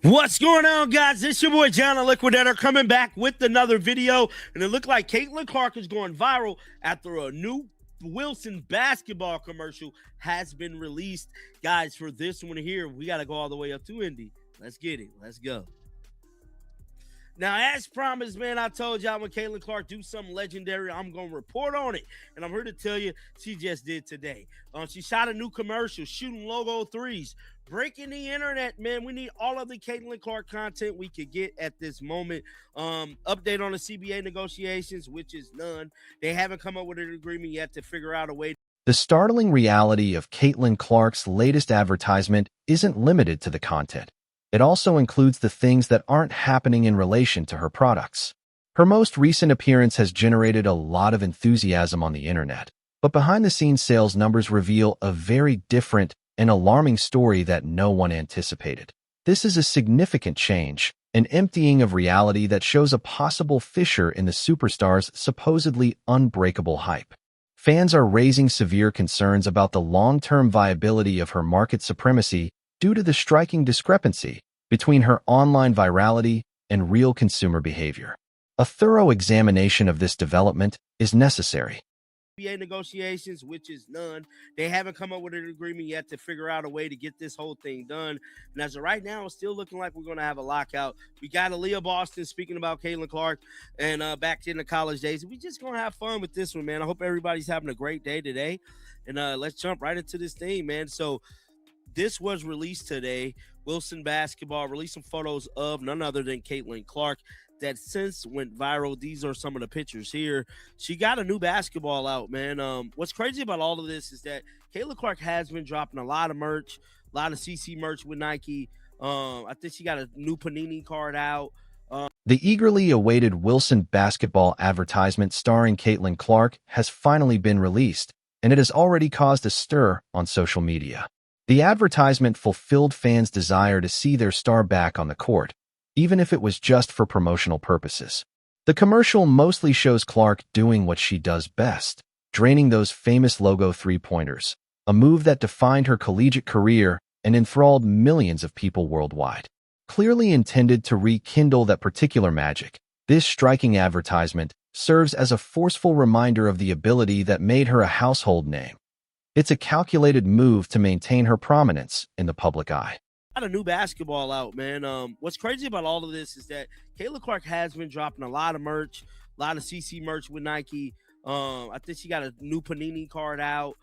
What's going on, guys? It's your boy John the Liquidator coming back with another video, and it looked like Caitlin Clark is going viral after a new Wilson basketball commercial has been released. Guys, for this one here, we got to go all the way up to Indy. Let's get it. Let's go. Now, as promised, man, I told y'all when Caitlin Clark do something legendary, I'm going to report on it. And I'm here to tell you, she just did today. She shot a new commercial, shooting logo threes, breaking the internet, man. We need all of the Caitlin Clark content we could get at this moment. Update on the CBA negotiations, which is none. They haven't come up with an agreement yet to figure out a way. The startling reality of Caitlin Clark's latest advertisement isn't limited to the content. It also includes the things that aren't happening in relation to her products. Her most recent appearance has generated a lot of enthusiasm on the internet, but behind-the-scenes sales numbers reveal a very different and alarming story that no one anticipated. This is a significant change, an emptying of reality that shows a possible fissure in the superstar's supposedly unbreakable hype. Fans are raising severe concerns about the long-term viability of her market supremacy due to the striking discrepancy between her online virality and real consumer behavior. A thorough examination of this development is necessary. CBA negotiations, which is none. They haven't come up with an agreement yet to figure out a way to get this whole thing done. And as of right now, it's still looking like we're going to have a lockout. We got Aaliyah Boston speaking about Caitlin Clark and back in the college days. We just going to have fun with this one, man. I hope everybody's having a great day today. And let's jump right into this thing, man. So this was released today. Wilson Basketball released some photos of none other than Caitlin Clark that since went viral. These are some of the pictures here. She got a new basketball out, man. What's crazy about all of this is that Caitlin Clark has been dropping a lot of merch, a lot of CC merch with Nike. I think she got a new Panini card out. The eagerly awaited Wilson basketball advertisement starring Caitlin Clark has finally been released, and it has already caused a stir on social media. The advertisement fulfilled fans' desire to see their star back on the court, even if it was just for promotional purposes. The commercial mostly shows Clark doing what she does best, draining those famous logo three-pointers, a move that defined her collegiate career and enthralled millions of people worldwide. Clearly intended to rekindle that particular magic, this striking advertisement serves as a forceful reminder of the ability that made her a household name. It's a calculated move to maintain her prominence in the public eye. Got a new basketball out, man. What's crazy about all of this is that Caitlin Clark has been dropping a lot of merch, a lot of CC merch with Nike. I think she got a new Panini card out.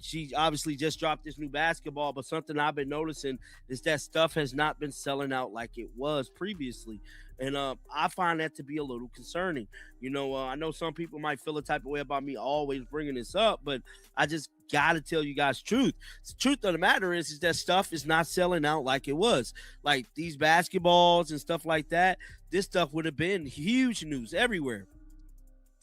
She obviously just dropped this new basketball, but something I've been noticing is that stuff has not been selling out like it was previously. And I find that to be a little concerning. You know, I know some people might feel a type of way about me always bringing this up, but I just got to tell you guys the truth. The truth of the matter is that stuff is not selling out like it was. Like these basketballs and stuff like that, this stuff would have been huge news everywhere.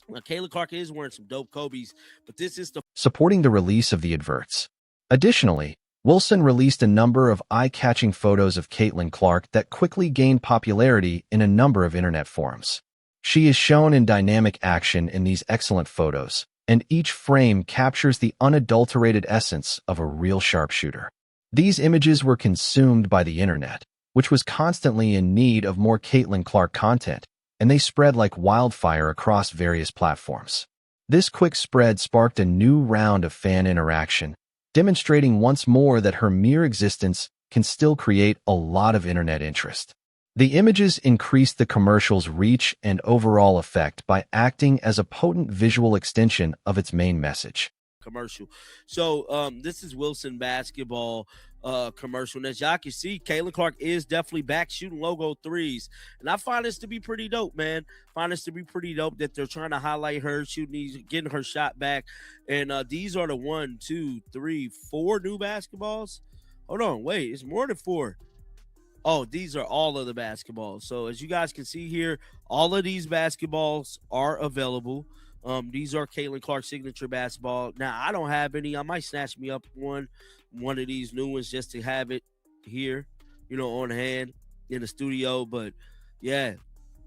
Now, Caitlin Clark is wearing some dope Kobe's, but this is the supporting the release of the adverts. Additionally, Wilson released a number of eye-catching photos of Caitlin Clark that quickly gained popularity in a number of internet forums. She is shown in dynamic action in these excellent photos, and each frame captures the unadulterated essence of a real sharpshooter. These images were consumed by the internet, which was constantly in need of more Caitlin Clark content, and they spread like wildfire across various platforms. This quick spread sparked a new round of fan interaction, demonstrating once more that her mere existence can still create a lot of internet interest. The images increased the commercial's reach and overall effect by acting as a potent visual extension of its main message. Commercial. So this is Wilson basketball commercial. And as y'all can see, Caitlin Clark is definitely back shooting logo threes. And I find this to be pretty dope, man. Find this to be pretty dope that they're trying to highlight her shooting these, getting her shot back. And these are the 1, 2, 3, 4 new basketballs. Hold on, wait, it's more than 4. Oh, these are all of the basketballs. So as you guys can see here, all of these basketballs are available. These are Caitlin Clark signature basketball. Now, I don't have any. I might snatch me up one of these new ones just to have it here, you know, on hand in the studio. But yeah,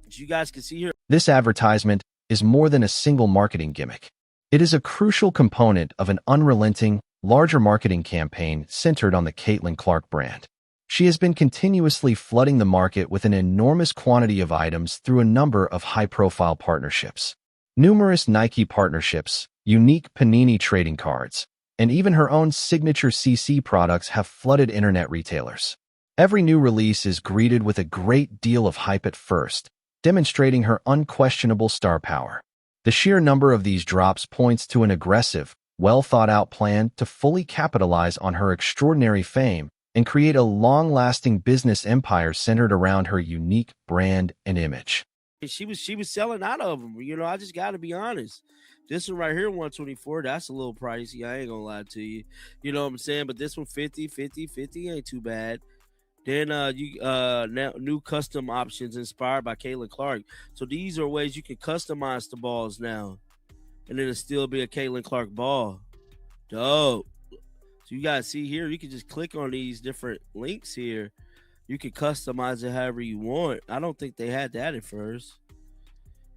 as you guys can see here, this advertisement is more than a single marketing gimmick. It is a crucial component of an unrelenting, larger marketing campaign centered on the Caitlin Clark brand. She has been continuously flooding the market with an enormous quantity of items through a number of high-profile partnerships. Numerous Nike partnerships, unique Panini trading cards, and even her own signature CC products have flooded internet retailers. Every new release is greeted with a great deal of hype at first, demonstrating her unquestionable star power. The sheer number of these drops points to an aggressive, well-thought-out plan to fully capitalize on her extraordinary fame and create a long-lasting business empire centered around her unique brand and image. She was selling out of them. I just got to be honest. This one right here, 124, that's a little pricey. I ain't gonna lie to you. You know what I'm saying? But this one, 50 ain't too bad. Then now new custom options inspired by Caitlin Clark. So these are ways you can customize the balls now, and then it'll still be a Caitlin Clark ball. Dope. So you guys see here, you can just click on these different links here. You can customize it however you want. I don't think they had that at first.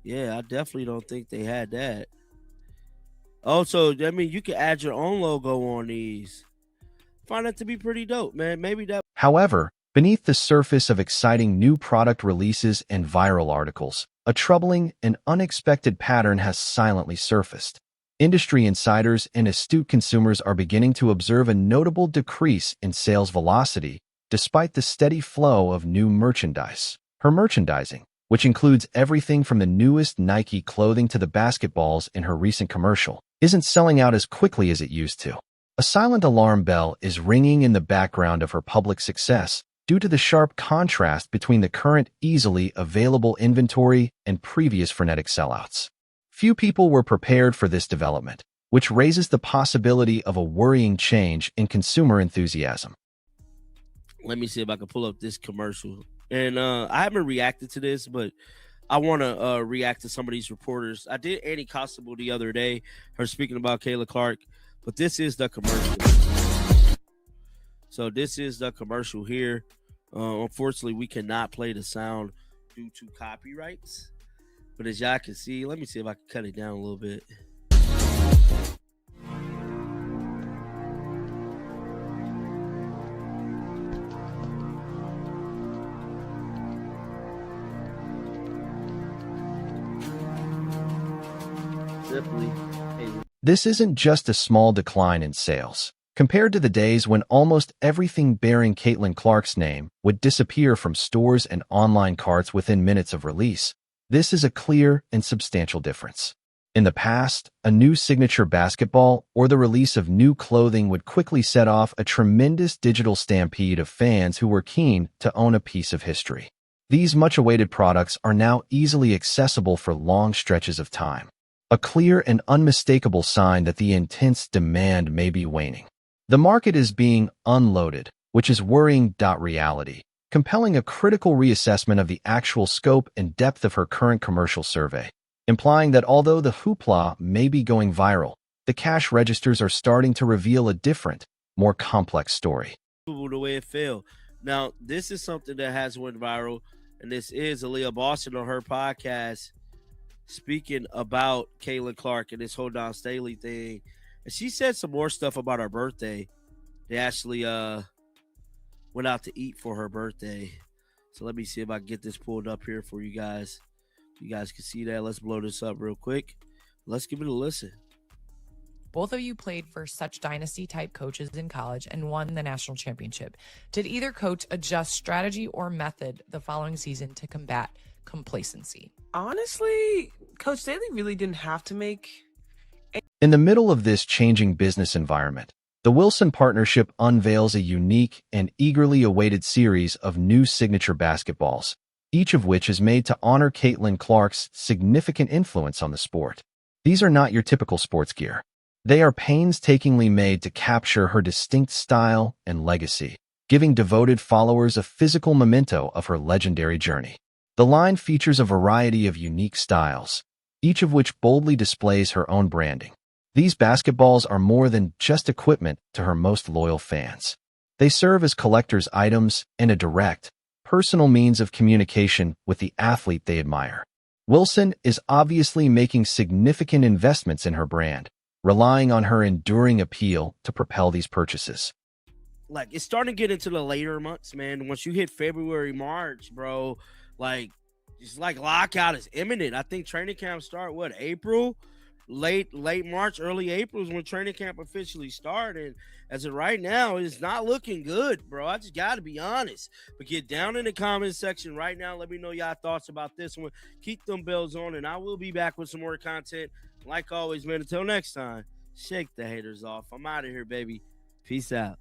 Yeah, I definitely don't think they had that. Also, I mean, you can add your own logo on these. Find that to be pretty dope, man. Maybe that. However, beneath the surface of exciting new product releases and viral articles, a troubling and unexpected pattern has silently surfaced. Industry insiders and astute consumers are beginning to observe a notable decrease in sales velocity despite the steady flow of new merchandise. Her merchandising, which includes everything from the newest Nike clothing to the basketballs in her recent commercial, isn't selling out as quickly as it used to. A silent alarm bell is ringing in the background of her public success due to the sharp contrast between the current easily available inventory and previous frenetic sellouts. Few people were prepared for this development, which raises the possibility of a worrying change in consumer enthusiasm. Let me see if I can pull up this commercial. And I haven't reacted to this, but I want to react to some of these reporters. I did Annie Constable the other day, her speaking about Kayla Clark, but this is the commercial. So this is the commercial here. Unfortunately, we cannot play the sound due to copyrights. But as y'all can see, let me see if I can cut it down a little bit. This isn't just a small decline in sales. Compared to the days when almost everything bearing Caitlin Clark's name would disappear from stores and online carts within minutes of release, this is a clear and substantial difference. In the past, a new signature basketball or the release of new clothing would quickly set off a tremendous digital stampede of fans who were keen to own a piece of history. These much-awaited products are now easily accessible for long stretches of time, a clear and unmistakable sign that the intense demand may be waning. The market is being unloaded, which is worrying. Reality, compelling a critical reassessment of the actual scope and depth of her current commercial survey, implying that although the hoopla may be going viral, the cash registers are starting to reveal a different, more complex story. The way it fell. Now, this is something that has went viral, and this is Aaliyah Boston on her podcast speaking about Caitlin Clark and this whole Don Staley thing. And she said some more stuff about her birthday. They actually went out to eat for her birthday. So let me see if I can get this pulled up here for you guys. You guys can see that. Let's blow this up real quick. Let's give it a listen. Both of you played for such dynasty-type coaches in college and won the national championship. Did either coach adjust strategy or method the following season to combat complacency? Honestly, Coach Staley really didn't have to make... In the middle of this changing business environment, the Wilson partnership unveils a unique and eagerly awaited series of new signature basketballs, each of which is made to honor Caitlin Clark's significant influence on the sport. These are not your typical sports gear. They are painstakingly made to capture her distinct style and legacy, giving devoted followers a physical memento of her legendary journey. The line features a variety of unique styles, each of which boldly displays her own branding. These basketballs are more than just equipment to her most loyal fans. They serve as collector's items and a direct, personal means of communication with the athlete they admire. Wilson is obviously making significant investments in her brand, relying on her enduring appeal to propel these purchases. like it's starting to get into the later months, man. Once you hit February, March, bro, like it's like lockout is imminent. I think training camp start what, April, late March, early April is when training camp officially started. And as of right now, it's not looking good, bro. I just got to be honest. But get down in the comment section right now. Let me know y'all thoughts about this one. Keep them bells on, and I will be back with some more content. Like always, man. Until next time, shake the haters off. I'm out of here, baby. Peace out.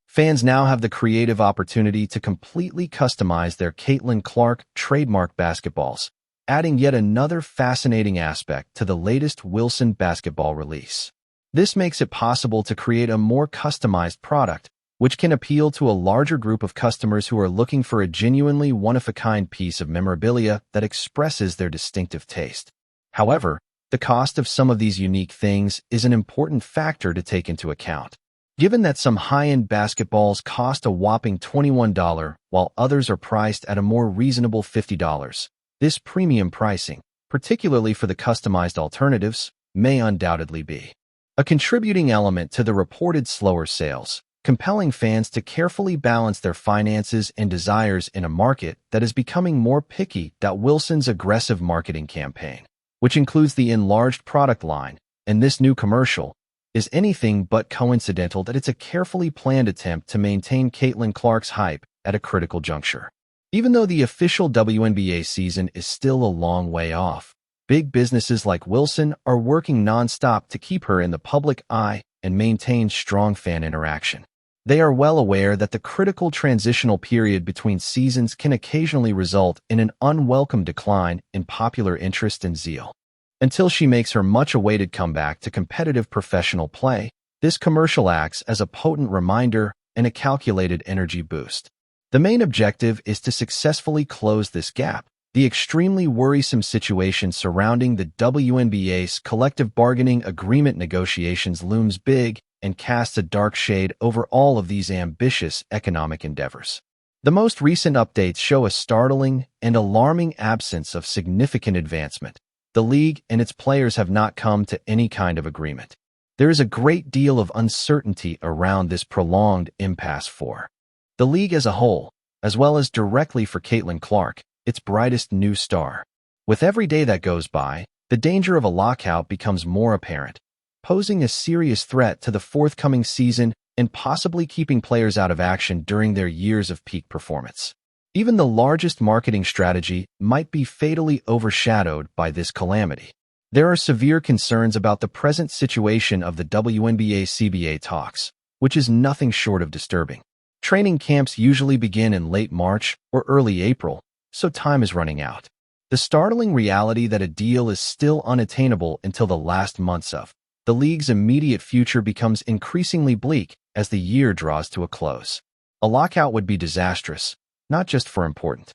Fans now have the creative opportunity to completely customize their Caitlin Clark trademark basketballs, adding yet another fascinating aspect to the latest Wilson basketball release. This makes it possible to create a more customized product, which can appeal to a larger group of customers who are looking for a genuinely one-of-a-kind piece of memorabilia that expresses their distinctive taste. However, the cost of some of these unique things is an important factor to take into account. Given that some high-end basketballs cost a whopping $21 while others are priced at a more reasonable $50, this premium pricing, particularly for the customized alternatives, may undoubtedly be a contributing element to the reported slower sales, compelling fans to carefully balance their finances and desires in a market that is becoming more picky. Wilson's aggressive marketing campaign, which includes the enlarged product line and this new commercial, is anything but coincidental that it's a carefully planned attempt to maintain Caitlin Clark's hype at a critical juncture. Even though the official WNBA season is still a long way off, big businesses like Wilson are working nonstop to keep her in the public eye and maintain strong fan interaction. They are well aware that the critical transitional period between seasons can occasionally result in an unwelcome decline in popular interest and zeal. Until she makes her much-awaited comeback to competitive professional play, this commercial acts as a potent reminder and a calculated energy boost. The main objective is to successfully close this gap. The extremely worrisome situation surrounding the WNBA's collective bargaining agreement negotiations looms big and casts a dark shade over all of these ambitious economic endeavors. The most recent updates show a startling and alarming absence of significant advancement. The league and its players have not come to any kind of agreement. There is a great deal of uncertainty around this prolonged impasse for the league as a whole, as well as directly for Caitlin Clark, its brightest new star. With every day that goes by, the danger of a lockout becomes more apparent, posing a serious threat to the forthcoming season and possibly keeping players out of action during their years of peak performance. Even the largest marketing strategy might be fatally overshadowed by this calamity. There are severe concerns about the present situation of the WNBA-CBA talks, which is nothing short of disturbing. Training camps usually begin in late March or early April, so time is running out. The startling reality that a deal is still unattainable until the last months of the league's immediate future becomes increasingly bleak as the year draws to a close. A lockout would be disastrous, not just for important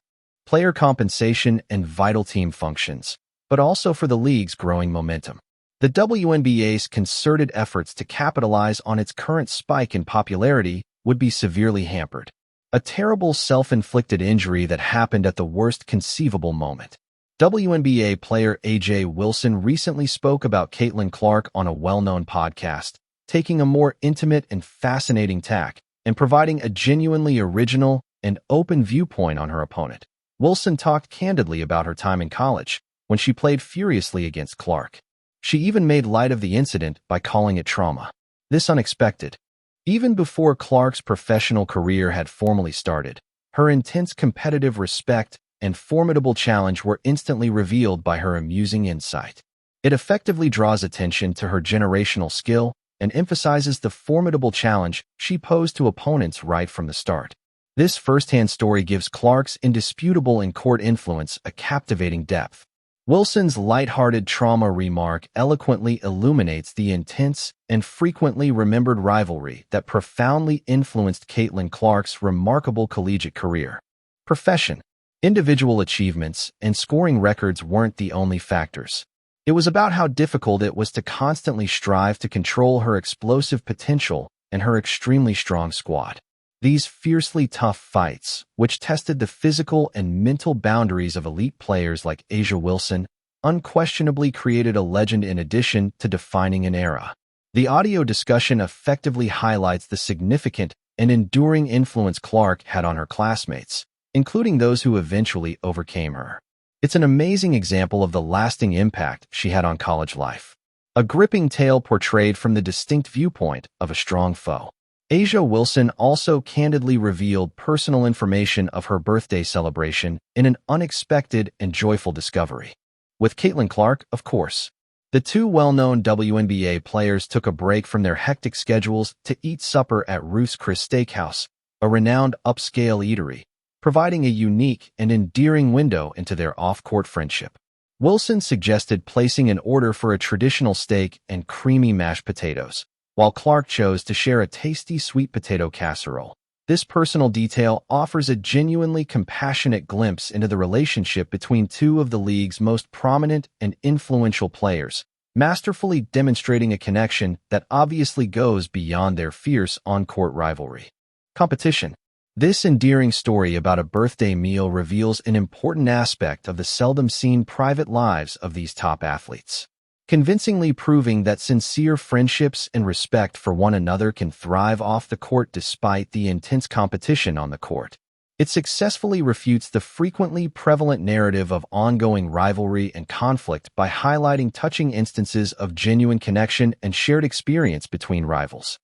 player compensation and vital team functions, but also for the league's growing momentum. The WNBA's concerted efforts to capitalize on its current spike in popularity would be severely hampered. A terrible self-inflicted injury that happened at the worst conceivable moment. WNBA player A.J. Wilson recently spoke about Caitlin Clark on a well-known podcast, taking a more intimate and fascinating tack and providing a genuinely original and open viewpoint on her opponent. Wilson talked candidly about her time in college, when she played furiously against Clark. She even made light of the incident by calling it trauma. This unexpected. Even before Clark's professional career had formally started, her intense competitive respect and formidable challenge were instantly revealed by her amusing insight. It effectively draws attention to her generational skill and emphasizes the formidable challenge she posed to opponents right from the start. This first-hand story gives Clark's indisputable in-court influence a captivating depth. Wilson's light-hearted trauma remark eloquently illuminates the intense and frequently remembered rivalry that profoundly influenced Caitlin Clark's remarkable collegiate career. Profession, individual achievements, and scoring records weren't the only factors. It was about how difficult it was to constantly strive to control her explosive potential and her extremely strong squad. These fiercely tough fights, which tested the physical and mental boundaries of elite players like A'ja Wilson, unquestionably created a legend in addition to defining an era. The audio discussion effectively highlights the significant and enduring influence Clark had on her classmates, including those who eventually overcame her. It's an amazing example of the lasting impact she had on college life. A gripping tale portrayed from the distinct viewpoint of a strong foe. A'ja Wilson also candidly revealed personal information of her birthday celebration in an unexpected and joyful discovery. With Caitlin Clark, of course. The two well-known WNBA players took a break from their hectic schedules to eat supper at Ruth's Chris Steakhouse, a renowned upscale eatery, providing a unique and endearing window into their off-court friendship. Wilson suggested placing an order for a traditional steak and creamy mashed potatoes, while Clark chose to share a tasty sweet potato casserole. This personal detail offers a genuinely compassionate glimpse into the relationship between two of the league's most prominent and influential players, masterfully demonstrating a connection that obviously goes beyond their fierce on-court rivalry. Competition. This endearing story about a birthday meal reveals an important aspect of the seldom-seen private lives of these top athletes, convincingly proving that sincere friendships and respect for one another can thrive off the court despite the intense competition on the court. It successfully refutes the frequently prevalent narrative of ongoing rivalry and conflict by highlighting touching instances of genuine connection and shared experience between rivals.